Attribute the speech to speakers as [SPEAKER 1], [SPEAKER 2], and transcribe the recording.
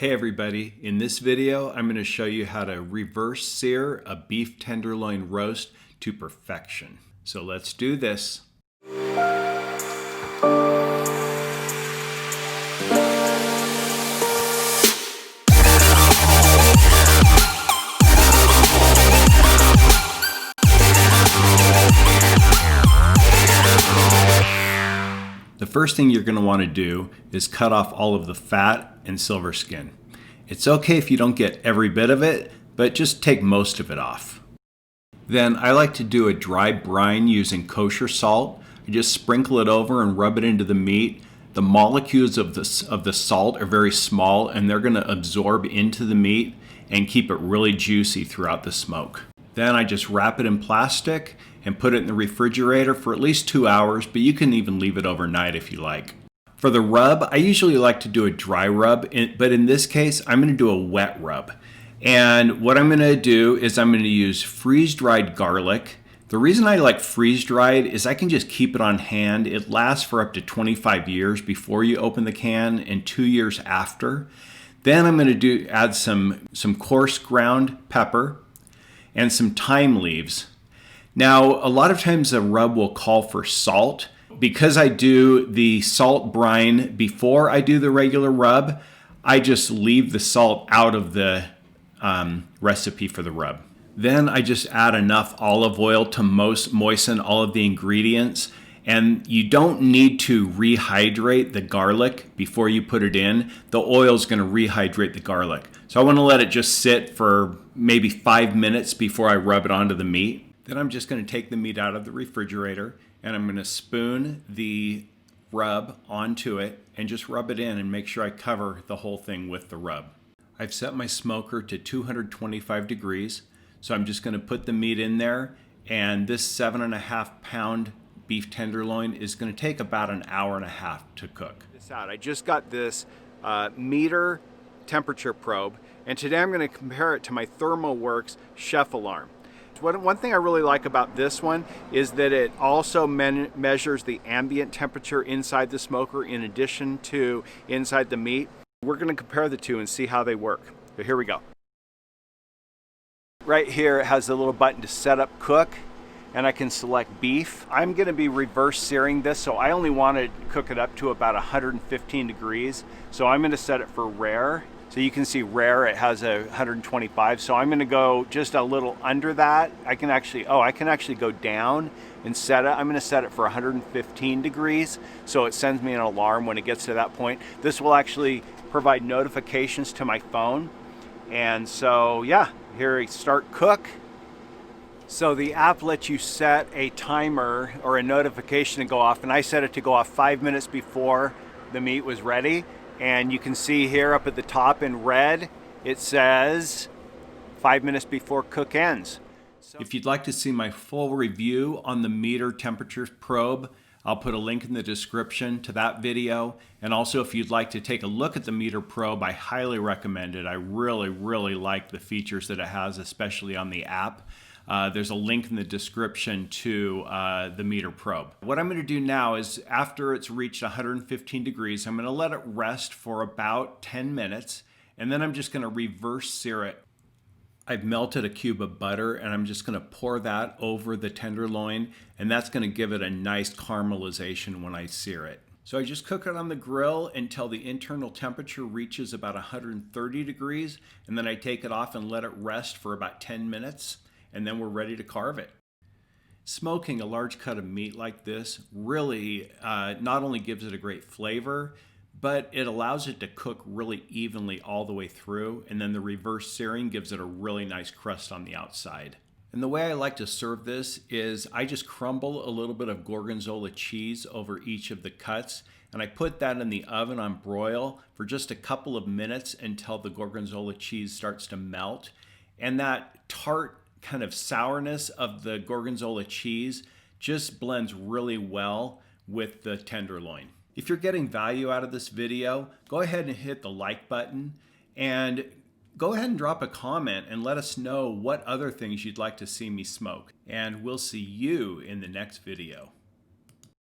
[SPEAKER 1] Hey everybody, in this video I'm going to show you how to reverse sear a beef tenderloin roast to perfection. So let's do this. The first thing you're going to want to do is cut off all of the fat and silver skin. It's okay if you don't get every bit of it, but just take most of it off. Then I like to do a dry brine using kosher salt. I just sprinkle it over and rub it into the meat. The molecules of the salt are very small and they're going to absorb into the meat and keep it really juicy throughout the smoke. Then I just wrap it in plastic and put it in the refrigerator for at least 2 hours, but you can even leave it overnight if you like. For the rub, I usually like to do a dry rub, but in this case, I'm going to do a wet rub. And what I'm going to do is I'm going to use freeze-dried garlic. The reason I like freeze-dried is I can just keep it on hand. It lasts for up to 25 years before you open the can and 2 years after. Then I'm going to add some coarse ground pepper and some thyme leaves. Now, a lot of times a rub will call for salt. Because I do the salt brine before I do the regular rub, I just leave the salt out of the recipe for the rub. Then I just add enough olive oil to moisten all of the ingredients. And you don't need to rehydrate the garlic before you put it in. The oil is going to rehydrate the garlic. So I want to let it just sit for maybe 5 minutes before I rub it onto the meat. Then I'm just going to take the meat out of the refrigerator and I'm going to spoon the rub onto it and just rub it in and make sure I cover the whole thing with the rub. I've set my smoker to 225 degrees, so I'm just going to put the meat in there, and this 7.5 pound beef tenderloin is going to take about an hour and a half to cook. I just got this meter temperature probe, and today I'm going to compare it to my ThermoWorks chef alarm. One thing I really like about this one is that it also measures the ambient temperature inside the smoker in addition to inside the meat. We're going to compare the two and see how they work. So here we go. Right here it has a little button to set up cook, and I can select beef. I'm going to be reverse searing this, so I only want to cook it up to about 115 degrees. So I'm going to set it for rare. So you can see rare, it has a 125. So I'm gonna go just a little under that. I can actually go down and set it. I'm gonna set it for 115 degrees. So it sends me an alarm when it gets to that point. This will actually provide notifications to my phone. And so yeah, here I start cook. So the app lets you set a timer or a notification to go off, and I set it to go off 5 minutes before the meat was ready. And you can see here up at the top in red, it says 5 minutes before cook ends. If you'd like to see my full review on the meter temperature probe, I'll put a link in the description to that video. And also if you'd like to take a look at the meter probe, I highly recommend it. I really like the features that it has, especially on the app. There's a link in the description to the meter probe. What I'm going to do now is after it's reached 115 degrees, I'm going to let it rest for about 10 minutes, and then I'm just going to reverse sear it. I've melted a cube of butter, and I'm just going to pour that over the tenderloin, and that's going to give it a nice caramelization when I sear it. So I just cook it on the grill until the internal temperature reaches about 130 degrees, and then I take it off and let it rest for about 10 minutes. And then we're ready to carve it. Smoking a large cut of meat like this really not only gives it a great flavor, but it allows it to cook really evenly all the way through, and then the reverse searing gives it a really nice crust on the outside. And the way I like to serve this is I just crumble a little bit of gorgonzola cheese over each of the cuts, and I put that in the oven on broil for just a couple of minutes until the gorgonzola cheese starts to melt. And that tart kind of sourness of the gorgonzola cheese just blends really well with the tenderloin. If you're getting value out of this video, go ahead and hit the like button and go ahead and drop a comment and let us know what other things you'd like to see me smoke. And we'll see you in the next video.